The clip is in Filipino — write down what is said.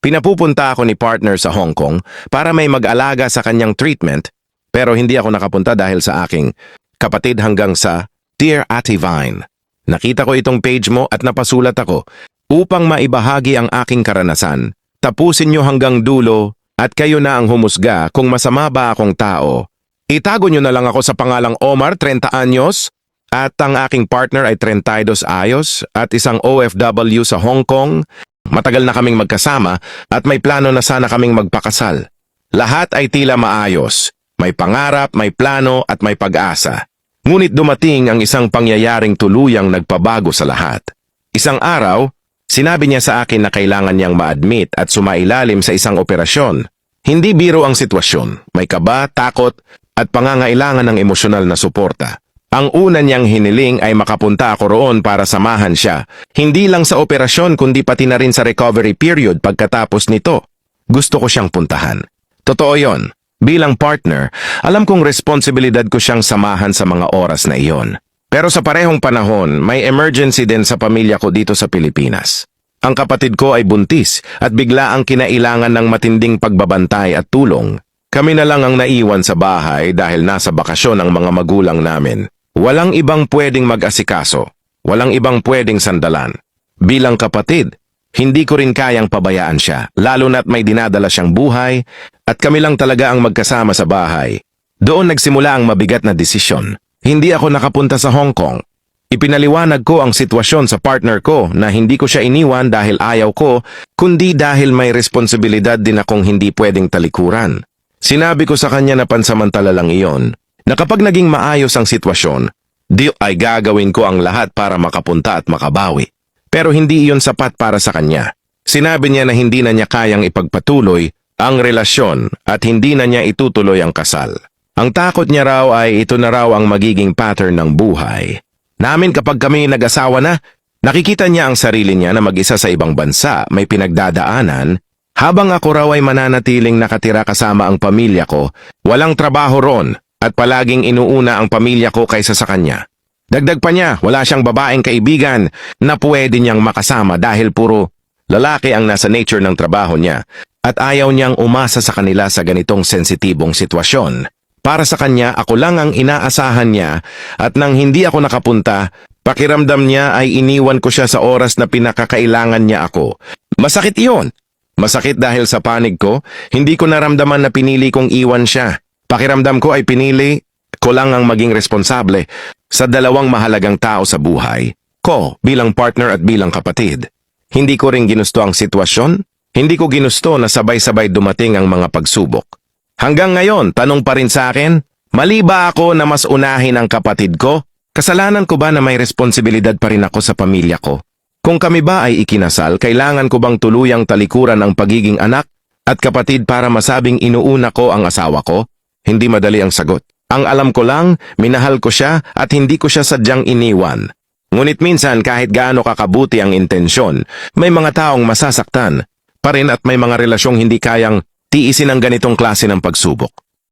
Pinapupunta ako ni partner sa Hong Kong para may mag-alaga sa kanyang treatment, pero hindi ako nakapunta dahil sa aking kapatid hanggang sa Dear Ate Vine. Nakita ko itong page mo at napasulat ako upang maibahagi ang aking karanasan. Tapusin nyo hanggang dulo at kayo na ang humusga kung masama ba akong tao. Itago nyo na lang ako sa pangalang Omar, 30 anyos, at ang aking partner ay 32 ayos at isang OFW sa Hong Kong. Matagal na kaming magkasama at may plano na sana kaming magpakasal. Lahat ay tila maayos. May pangarap, may plano at may pag-asa. Ngunit dumating ang isang pangyayaring tuluyang nagpabago sa lahat. Isang araw, sinabi niya sa akin na kailangan niyang ma-admit at sumailalim sa isang operasyon. Hindi biro ang sitwasyon. May kaba, takot at pangangailangan ng emosyonal na suporta. Ang una niyang hiniling ay makapunta ako roon para samahan siya. Hindi lang sa operasyon kundi pati na rin sa recovery period pagkatapos nito. Gusto ko siyang puntahan. Totoo yon. Bilang partner, alam kong responsibilidad ko siyang samahan sa mga oras na iyon. Pero sa parehong panahon, may emergency din sa pamilya ko dito sa Pilipinas. Ang kapatid ko ay buntis at bigla ang kinailangan ng matinding pagbabantay at tulong. Kami na lang ang naiwan sa bahay dahil nasa bakasyon ang mga magulang namin. Walang ibang pwedeng mag-asikaso. Walang ibang pwedeng sandalan. Bilang kapatid, hindi ko rin kayang pabayaan siya, lalo na't may dinadala siyang buhay at kami lang talaga ang magkasama sa bahay. Doon nagsimula ang mabigat na desisyon. Hindi ako nakapunta sa Hong Kong. Ipinaliwanag ko ang sitwasyon sa partner ko na hindi ko siya iniwan dahil ayaw ko, kundi dahil may responsibilidad din akong hindi pwedeng talikuran. Sinabi ko sa kanya na pansamantala lang iyon, na kapag naging maayos ang sitwasyon, di ay gagawin ko ang lahat para makapunta at makabawi. Pero hindi iyon sapat para sa kanya. Sinabi niya na hindi na niya kayang ipagpatuloy ang relasyon at hindi na niya itutuloy ang kasal. Ang takot niya raw ay ito na raw ang magiging pattern ng buhay. Namin kapag kami nag-asawa na, nakikita niya ang sarili niya na mag-isa sa ibang bansa, may pinagdadaanan, habang ako raw ay mananatiling nakatira kasama ang pamilya ko, walang trabaho ron, at palaging inuuna ang pamilya ko kaysa sa kanya. Dagdag pa niya, wala siyang babaeng kaibigan na pwede niyang makasama dahil puro lalaki ang nasa nature ng trabaho niya at ayaw niyang umasa sa kanila sa ganitong sensitibong sitwasyon. Para sa kanya, ako lang ang inaasahan niya at nang hindi ako nakapunta, pakiramdam niya ay iniwan ko siya sa oras na pinakakailangan niya ako. Masakit iyon. Masakit dahil sa panig ko, hindi ko naramdaman na pinili kong iwan siya. Pakiramdam ko ay pinili ko lang ang maging responsable sa dalawang mahalagang tao sa buhay ko bilang partner at bilang kapatid. Hindi ko rin ginusto ang sitwasyon. Hindi ko ginusto na sabay-sabay dumating ang mga pagsubok. Hanggang ngayon, tanong pa rin sa akin, mali ba ako na mas unahin ang kapatid ko? Kasalanan ko ba na may responsibilidad pa rin ako sa pamilya ko? Kung kami ba ay ikinasal, kailangan ko bang tuluyang talikuran ang pagiging anak at kapatid para masabing inuuna ko ang asawa ko? Hindi madali ang sagot. Ang alam ko lang, minahal ko siya at hindi ko siya sadyang iniwan. Ngunit minsan kahit gaano kakabuti ang intensyon, may mga taong masasaktan pa rin at may mga relasyong hindi kayang tiisin ang ganitong klase ng pagsubok.